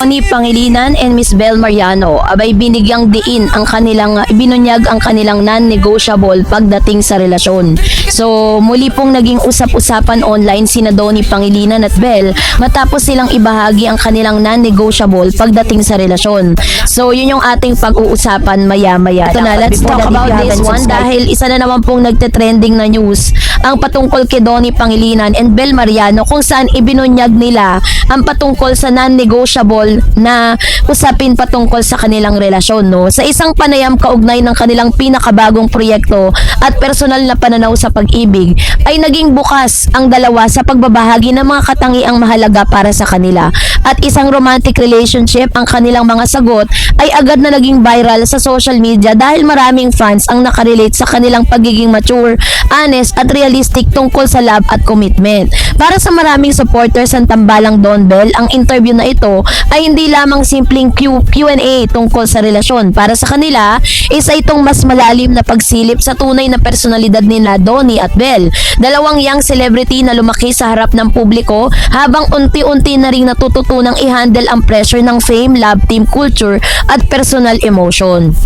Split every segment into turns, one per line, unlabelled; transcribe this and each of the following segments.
Ni Pangilinan and Miss Bel Mariano abay binigyang diin ang kanilang binunyag ang kanilang non-negotiable pagdating sa relasyon. So muli pong naging usap-usapan online sina Donnie Pangilinan at Bel matapos silang ibahagi ang kanilang non-negotiable pagdating sa relasyon. So yun yung ating pag-uusapan maya-maya. Ito na, let's talk about this one dahil isa na naman pong nagte-trending na news ang patungkol kay Donnie Pangilinan and Bel Mariano kung saan ibinunyag nila ang patungkol sa non-negotiable na usapin patungkol sa kanilang relasyon, no? Sa isang panayam kaugnay ng kanilang pinakabagong proyekto at personal na pananaw sa pag-ibig, ay naging bukas ang dalawa sa pagbabahagi ng mga katangiang mahalaga para sa kanila. At isang romantic relationship ang kanilang mga sagot ay agad na naging viral sa social media dahil maraming fans ang nakarelate sa kanilang pagiging mature, honest at realistic tungkol sa love at commitment. Para sa maraming supporters ng tambalang Don Bel, ang interview na ito ay hindi lamang simpleng Q&A tungkol sa relasyon. Para sa kanila, isa itong mas malalim na pagsilip sa tunay na personalidad nila Donnie at Bel. Dalawang young celebrity na lumaki sa harap ng publiko habang unti-unti na ring natututunang i-handle ang pressure ng fame, love team culture at personal emotion.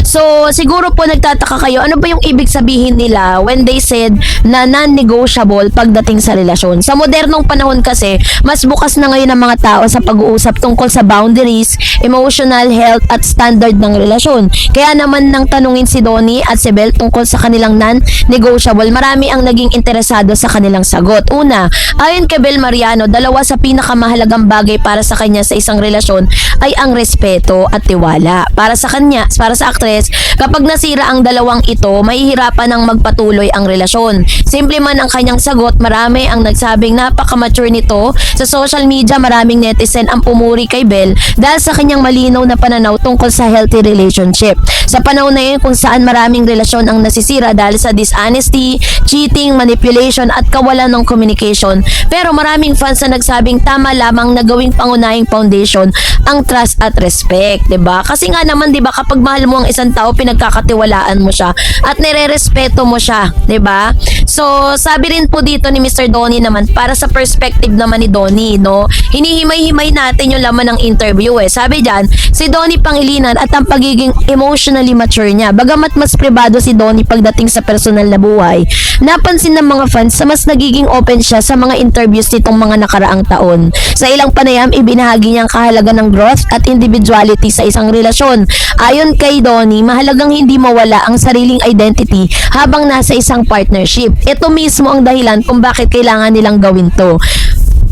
So, siguro po nagtataka kayo, ano ba yung ibig sabihin nila when they said na non-negotiable pagdating sa relasyon? Sa modernong panahon kasi, mas bukas na ngayon ang mga tao sa pag-uusap tungkol sa boundaries, emotional health at standard ng relasyon. Kaya naman nang tanungin si Donnie at si Bel tungkol sa kanilang non-negotiable, marami ang naging interesado sa kanilang sagot. Una, ayon kay Bel Mariano, dalawa sa pinakamahalagang bagay para sa kanya sa isang relasyon ay ang respeto at tiwala. Para sa kanya, para sa actress, kapag nasira ang dalawang ito, mahihirapan ang magpatuloy ang relasyon. Simple man ang kanyang sagot, marami ang nagsabing napaka-mature nito. Sa social media, maraming netizen ang pumuri kay Bel dahil sa kanyang malinaw na pananaw tungkol sa healthy relationship. Sa panahon na yun kung saan maraming relasyon ang nasisira dahil sa dishonesty, cheating, manipulation at kawalan ng communication. Pero maraming fans na nagsabing tama lamang na gawing pangunahing foundation ang trust at respect, 'di ba? Kasi nga naman 'di ba kapag mahal mo ang isang tao, pinagkakatiwalaan mo siya at nirerespeto mo siya, 'di ba? So, sabi rin po dito ni Mr. Donnie naman, para sa perspective naman ni Donnie, no? Hinihimay-himay natin yung laman ng interview eh. Sabi diyan, si Donnie Pangilinan at ang pagiging emotionally mature niya. Bagamat mas pribado si Donnie pagdating sa personal na buhay, napansin ng mga fans na mas nagiging open siya sa mga interviews nitong mga nakaraang taon. Sa ilang panayam, ibinahagi niya ang kahalaga ng growth at individuality sa isang relasyon. Ayon kay Donnie, mahalagang hindi mawala ang sariling identity habang nasa isang partnership. Ito mismo ang dahilan kung bakit kailangan nilang gawin to.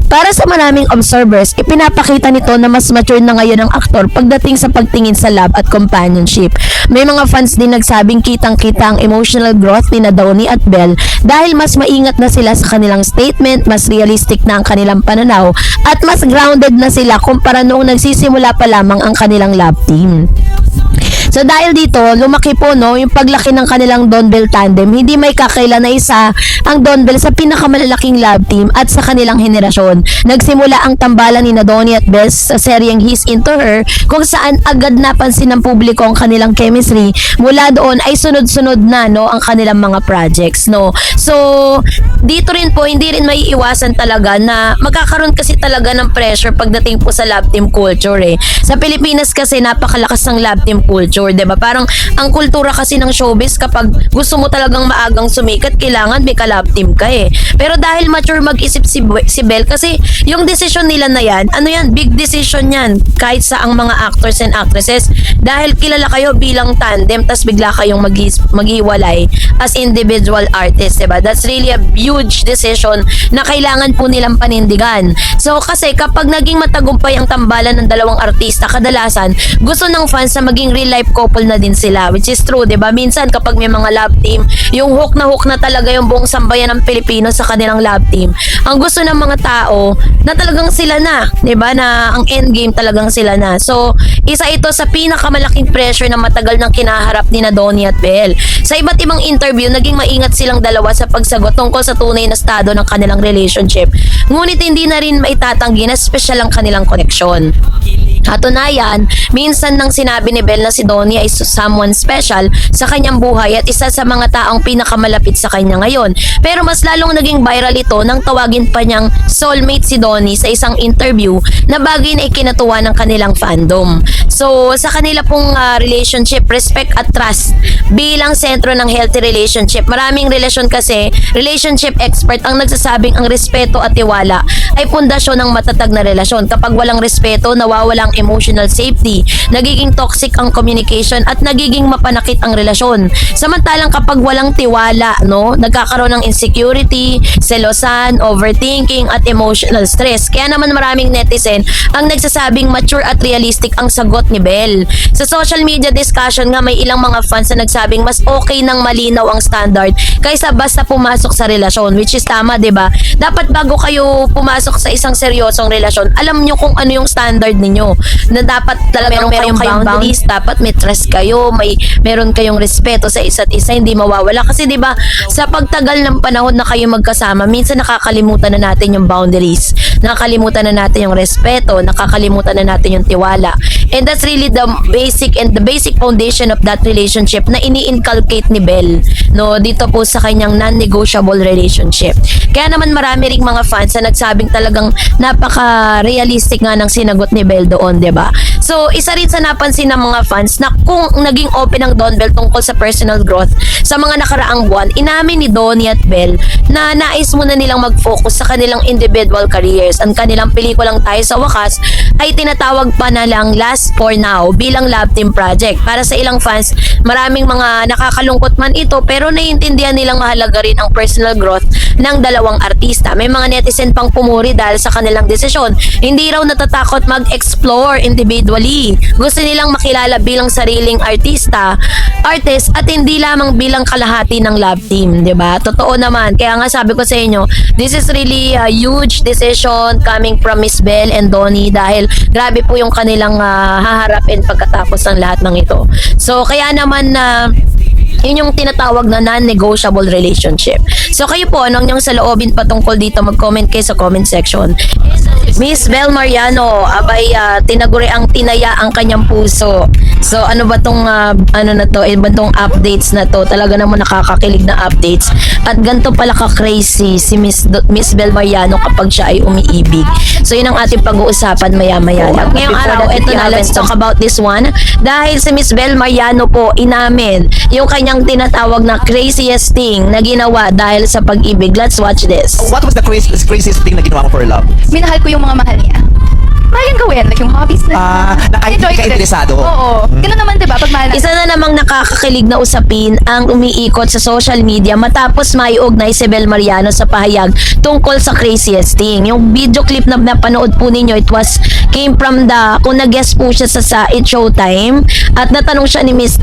Para sa maraming observers, ipinapakita nito na mas mature na ngayon ang aktor pagdating sa pagtingin sa love at companionship. May mga fans din nagsabing kitang-kita ang emotional growth ni Donnie at Bel dahil mas maingat na sila sa kanilang statement, mas realistic na ang kanilang pananaw at mas grounded na sila kumpara noong nagsisimula pa lamang ang kanilang love team. So dahil dito, lumaki po no, yung paglaki ng kanilang Don Bel tandem, hindi may kakaila na isa ang Don Bel sa pinakamalalaking love team at sa kanilang henerasyon. Nagsimula ang tambalan ni Donnie at Bel sa seryeng He's Into Her kung saan agad napansin ng publiko ang kanilang chemistry. Mula doon ay sunod-sunod na no ang kanilang mga projects, no. So dito rin po hindi rin maiiwasan talaga na magkakaroon kasi talaga ng pressure pagdating po sa love team culture eh. Sa Pilipinas kasi napakalakas ng love team culture, 'di ba? Parang ang kultura kasi ng showbiz, kapag gusto mo talagang maagang sumikat, kailangan may ka-love team ka eh. Pero dahil mature mag-isip si Bel, kasi yung decision nila na yan, ano yan, big decision yan kahit sa ang mga actors and actresses, dahil kilala kayo bilang tandem tas bigla kayong maghiwalay as individual artists, 'di ba? That's really a huge decision na kailangan po nilang panindigan. So kasi kapag naging matagumpay ang tambalan ng dalawang artista, kadalasan gusto ng fans na maging real life couple na din sila, which is true, 'di ba? Minsan kapag may mga love team, yung hook na talaga yung buong sambayan ng Pilipino sa kanilang love team. Ang gusto ng mga tao na talagang sila na, 'di ba? Na ang end game talagang sila na. So, isa ito sa pinakamalaking pressure na matagal nang kinaharap ni Donnie at Bel. Sa iba't ibang interview, naging maingat silang dalawa sa pagsagot tungkol sa tunay na estado ng kanilang relationship. Ngunit hindi na rin maitatanggi na special ang kanilang koneksyon. Katunayan, minsan nang sinabi ni Bel na si Donnie Donnie ay someone special sa kanyang buhay at isa sa mga taong pinakamalapit sa kanya ngayon. Pero mas lalong naging viral ito nang tawagin pa niyang soulmate si Donnie sa isang interview na bagay na ikinatuwa ng kanilang fandom. So sa kanila pong relationship, respect at trust bilang sentro ng healthy relationship. Maraming relasyon kasi, relationship expert ang nagsasabing ang respeto at tiwala ay pundasyon ng matatag na relasyon. Kapag walang respeto, nawawala ang emotional safety, nagiging toxic ang communication at nagiging mapanakit ang relasyon. Samantalang kapag walang tiwala, no, nagkakaroon ng insecurity, selosan, overthinking at emotional stress. Kaya naman maraming netizen ang nagsasabing mature at realistic ang sagot ni Belle. Sa social media discussion nga, may ilang mga fans na nagsabing mas okay nang malinaw ang standard kaysa basta pumasok sa relasyon, which is tama, 'di ba? Dapat bago kayo pumasok sa isang seryosong relasyon, alam nyo kung ano yung standard ninyo. Na dapat talaga meron kayong boundaries, dapat may trust kayo, meron kayong respeto sa isa't isa, hindi mawawala kasi 'di ba? Sa pagtagal ng panahon na kayo magkasama, minsan nakakalimutan na natin yung boundaries. Nakakalimutan na natin yung respeto, nakakalimutan na natin yung tiwala. And that's really the basic foundation of that relationship na ini-inculcate ni Belle, no, dito po sa kanyang non-negotiable relationship. Kaya naman marami ring mga fans na nagsabing talagang napaka-realistic nga ng sinagot ni Belle doon, 'di ba? So, isa rin sa napansin ng mga fans na kung naging open ang Don Belle tungkol sa personal growth sa mga nakaraang buwan, inamin ni Donnie at Belle na nais muna nilang mag-focus sa kanilang individual careers. Ang kanilang pelikulang Tayo sa Wakas ay tinatawag pa na lang Last for Now bilang love team project. Para sa ilang fans, maraming mga nakakalungkot man ito pero naiintindihan nilang mahalaga rin ang personal growth ng dalawang artista. May mga netizen pang pumuri dahil sa kanilang desisyon. Hindi raw natatakot mag-explore individually. Gusto nilang makilala bilang sariling artist at hindi lamang bilang kalahati ng love team, 'di ba? Totoo naman. Kaya nga sabi ko sa inyo, this is really a huge decision coming from Miss Belle and Donnie dahil grabe po yung kanilang haharapin pagkatapos ng lahat ng ito. So kaya naman yun yung tinatawag na non-negotiable relationship. So kayo po, anong yung saloobin patungkol dito, mag-comment kayo sa comment section. Miss Belle Mariano, abay tinaguri ang tinaya ang kanyang puso. So ano ba tong updates na to? Talaga naman nakakakilig na updates. At ganito pala ka-crazy si Miss Belle Mariano kapag siya ay umiibig. So yun ang ating pag-uusapan maya-maya lang. Ngayong araw, eto na, let's talk about this one. Dahil si Miss Belle Mariano po inamin yung kanyang tinatawag na craziest thing na ginawa dahil sa pag-ibig. Let's watch this.
What was the craziest thing na ginawa mo for love?
Minahal ko yung mga mahal niya. Kayang gawin, like yung hobbies na.
Na kahit hindi ka interesado.
Oo. Ganun naman, diba? Pag mahal
Isa na namang nakakakilig na usapin ang umiikot sa social media matapos maiugnay si Belle Mariano sa pahayag tungkol sa craziest thing. Yung video clip na napanood po ninyo, came from kung nag-guest po siya sa It Showtime at natanong siya ni Miss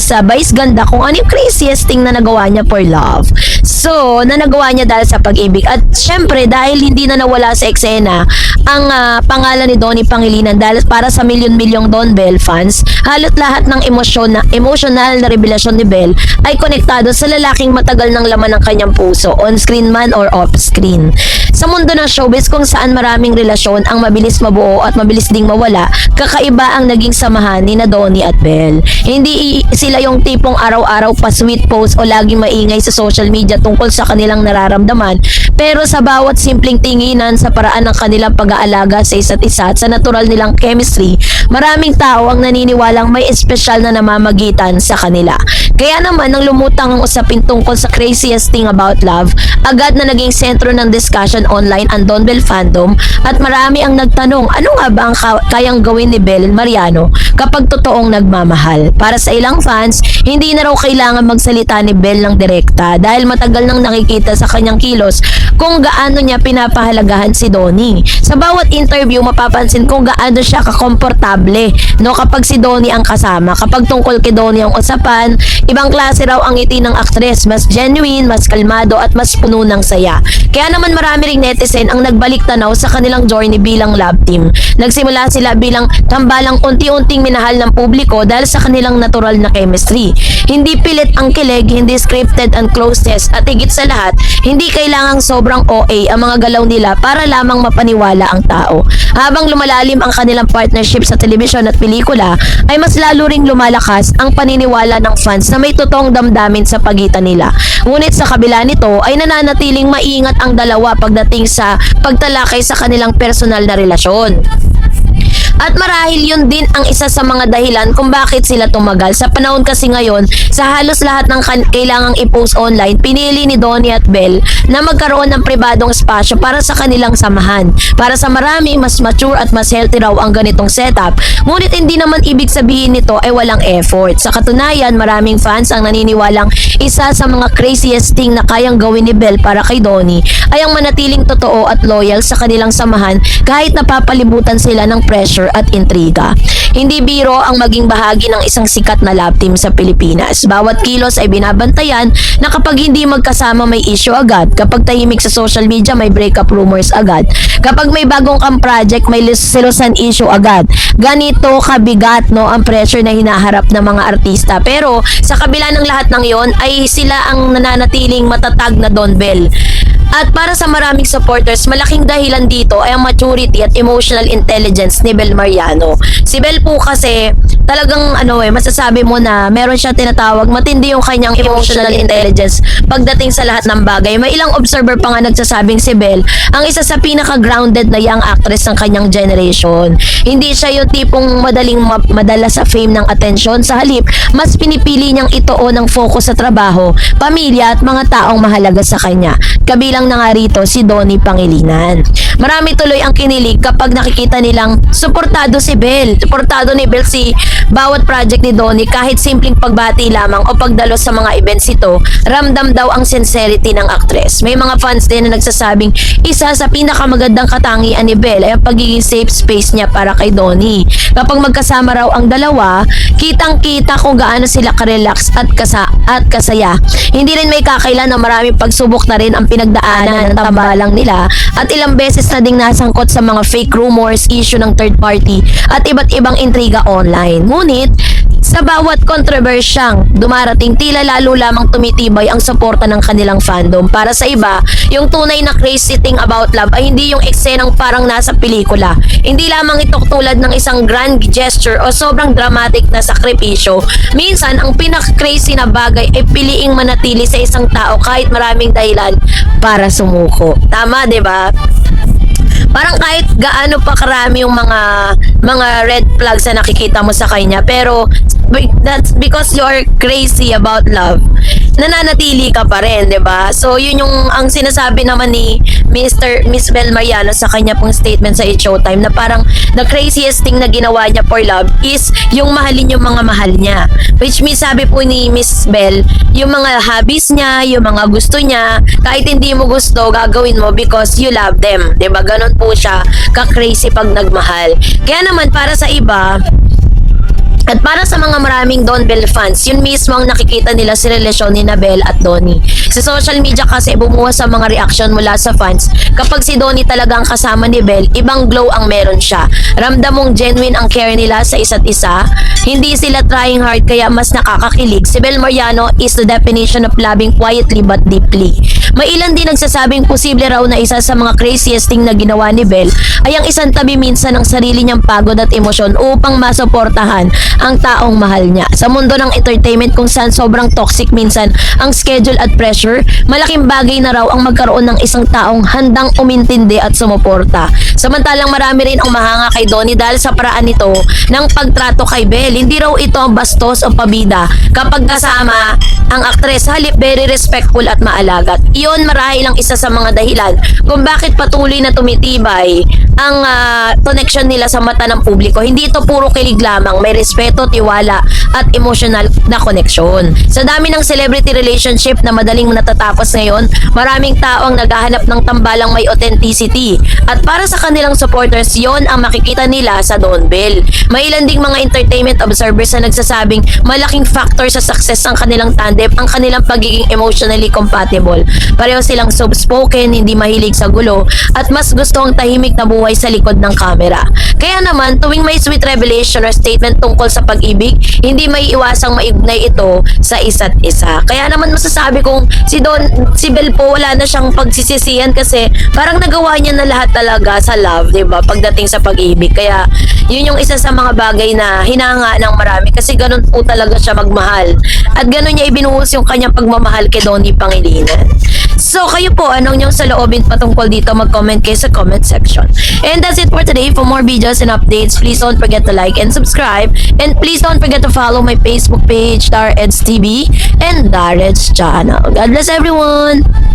Vice Ganda kung ano yung craziest thing na nagawa niya for love. So, na nagawa niya dahil sa pag-ibig. At syempre, dahil hindi na nawala sa eksena ang pangalan ni Donnie Pangilinan dahil para sa milyon-milyong Don Belle fans, halot lahat ng emotional na revelasyon ni Belle ay konektado sa lalaking matagal ng laman ng kanyang puso, on-screen man or off-screen. Sa mundo ng showbiz kung saan maraming relasyon ang mabilis mabuo at mabilis ding mawala, kakaiba ang naging samahan ni na Donnie at Belle. Hindi sila yung tipong araw-araw pa sweet post o laging maingay sa social media tungkol sa kanilang nararamdaman, pero sa bawat simpleng tinginan sa paraan ng kanilang pag-aalaga sa isa't isa at sa natural nilang chemistry, maraming tao ang naniniwalang may espesyal na namamagitan sa kanila. Kaya naman nang lumutang ang usapin tungkol sa craziest thing about love, agad na naging sentro ng discussion online ang Don Belle fandom at marami ang nagtanong ano nga ba ang kayang gawin ni Belle Mariano kapag totoong nagmamahal. Para sa ilang fans, hindi na raw kailangan magsalita ni Belle ng direkta dahil matagal nang nakikita sa kanyang kilos kung gaano niya pinapahalagahan si Donnie. Sa bawat interview, mapapansin kung gaano siya kakomportable, no, kapag si Donnie ang kasama. Kapag tungkol kay Donnie ang usapan, ibang klase raw ang ngiti ng aktres, mas genuine, mas kalmado at mas puno ng saya. Kaya naman marami ring netizen ang nagbalik tanaw sa kanilang journey bilang love team. Nagsimula sila bilang tambalang unti-unting minahal ng publiko dahil sa kanilang natural na chemistry. Hindi pilit ang kilig, hindi scripted ang closeness at higit sa lahat, hindi kailangang sobrang OA ang mga galaw nila para lamang mapaniwala ang tao. Habang lumalalim ang kanilang partnership sa telebisyon at pelikula, ay mas lalo ring lumalakas ang paniniwala ng fans na may totoong damdamin sa pagitan nila. Ngunit sa kabila nito ay nananatiling maingat ang dalawa pagdating sa pagtalakay sa kanilang personal na relasyon. At marahil yun din ang isa sa mga dahilan kung bakit sila tumagal. Sa panahon kasi ngayon, sa halos lahat ng kailangang i-post online, pinili ni Donnie at Belle na magkaroon ng pribadong espasyo para sa kanilang samahan. Para sa marami, mas mature at mas healthy raw ang ganitong setup. Ngunit hindi naman ibig sabihin nito ay walang effort. Sa katunayan, maraming fans ang naniniwalang isa sa mga craziest thing na kayang gawin ni Belle para kay Donnie ay ang manatiling totoo at loyal sa kanilang samahan kahit napapalibutan sila ng pressure at intriga. Hindi biro ang maging bahagi ng isang sikat na love team sa Pilipinas. Bawat kilos ay binabantayan na kapag hindi magkasama may issue agad. Kapag tahimik sa social media may breakup rumors agad. Kapag may bagong project may selosan issue agad. Ganito kabigat no ang pressure na hinaharap ng mga artista. Pero sa kabila ng lahat ng yon ay sila ang nananatiling matatag na Don Bell. At para sa maraming supporters, malaking dahilan dito ay ang maturity at emotional intelligence ni Bel Mariano. Si Bel po kasi talagang masasabi mo na meron siya tinatawag matindi yung kanyang emotional intelligence pagdating sa lahat ng bagay. May ilang observer pa nga nagsasabing si Bel ang isa sa pinaka-grounded na young actress ng kanyang generation. Hindi siya yung tipong madaling madala sa fame ng atensyon. Sa halip, mas pinipili niyang ituon ng focus sa trabaho, pamilya at mga taong mahalaga sa kanya. Kabilang na nga rito si Donnie Pangilinan. Marami tuloy ang kinilig kapag nakikita nilang suportado si Bel. Suportado ni Bel si bawat project ni Donnie kahit simpleng pagbati lamang o pagdalo sa mga events ito, ramdam daw ang sincerity ng actress. May mga fans din na nagsasabing isa sa pinakamagandang katangian ni Bel ay ang pagiging safe space niya para kay Donnie. Kapag magkasama raw ang dalawa, kitang-kita kung gaano sila karelax at kasaya. Hindi rin may kakailan na maraming pagsubok na rin ang pinagdaanan ng tambalang nila at ilang beses na ding nasangkot sa mga fake rumors, issue ng third party at iba't ibang intriga online. Ngunit, sa bawat kontrobersyang dumarating, tila lalo lamang tumitibay ang suporta ng kanilang fandom. Para sa iba, yung tunay na crazy thing about love ay hindi yung eksenang parang nasa pelikula. Hindi lamang ito tulad ng isang grand gesture o sobrang dramatic na sakripisyo. Minsan, ang pinaka-crazy na bagay ay piliing manatili sa isang tao kahit maraming dahilan para sumuko. Tama, 'di ba? Parang kahit gaano pa karami yung mga red flags na nakikita mo sa kanya, pero that's because you're crazy about love, nananatili ka pa rin, 'di ba? So yun yung ang sinasabi naman ni Miss Bel Mariano sa kanya pong statement sa It's Showtime na parang the craziest thing na ginawa niya for love is yung mahalin yung mga mahal niya. Which means sabi po ni Miss Bel, yung mga hobbies niya, yung mga gusto niya, kahit hindi mo gusto, gagawin mo because you love them. 'Di ba? Ganon po siya ka-crazy pag nagmahal. Kaya naman para sa iba, at para sa mga maraming Don Bell fans, yun mismo ang nakikita nila sa relasyon ni Bel at Donnie. Sa social media kasi bumuhos sa mga reaction mula sa fans kapag si Donnie talagang kasama ni Bel, ibang glow ang meron siya. Ramdam mong genuine ang care nila sa isa't isa. Hindi sila trying hard kaya mas nakakakilig. Si Bel Mariano is the definition of loving quietly but deeply. May ilan din nagsasabing posible raw na isa sa mga craziest thing na ginawa ni Bel ay ang isang tabi minsan ng sarili niyang pagod at emosyon upang masuportahan ang taong mahal niya. Sa mundo ng entertainment kung saan sobrang toxic minsan ang schedule at pressure, malaking bagay na raw ang magkaroon ng isang taong handang umintindi at sumuporta. Samantalang marami rin ang mahanga kay Donnie dahil sa paraan nito ng pagtrato kay Bel. Hindi raw ito bastos o pabida kapag kasama ang aktres, halip very respectful at maalagat. Iyon marahil ang isa sa mga dahilan kung bakit patuloy na tumitibay ang connection nila sa mata ng publiko. Hindi ito puro kilig lamang, may respeto, tiwala at emotional na connection. Sa dami ng celebrity relationship na madaling natatapos ngayon, maraming tao ang naghahanap ng tambalang may authenticity. At para sa kanilang supporters, yon ang makikita nila sa Don Bell. May ilan ding mga entertainment observers na nagsasabing malaking factor sa success ng kanilang tandem ang kanilang pagiging emotionally compatible. Pareho silang soft-spoken, hindi mahilig sa gulo, at mas gusto ang tahimik na buhay sa likod ng camera. Kaya naman, tuwing may sweet revelation or statement tungkol sa pag-ibig, hindi may iwasang maignay ito sa isa't isa. Kaya naman masasabi kong si Bel po wala na siyang pagsisisihan kasi parang nagawa niya na lahat talaga sa love, 'di ba? Pagdating sa pag-ibig. Kaya Yun yung isa sa mga bagay na hinanga ng marami kasi ganun po talaga siya magmahal. At ganun niya ibinuhos yung kanyang pagmamahal kay Donnie Pangilinan. So kayo po, anong yung saloobin patungkol dito? Mag-comment kayo sa comment section. And that's it for today. For more videos and updates, please don't forget to like and subscribe. And please don't forget to follow my Facebook page, DarEds TV and DarEds channel. God bless everyone!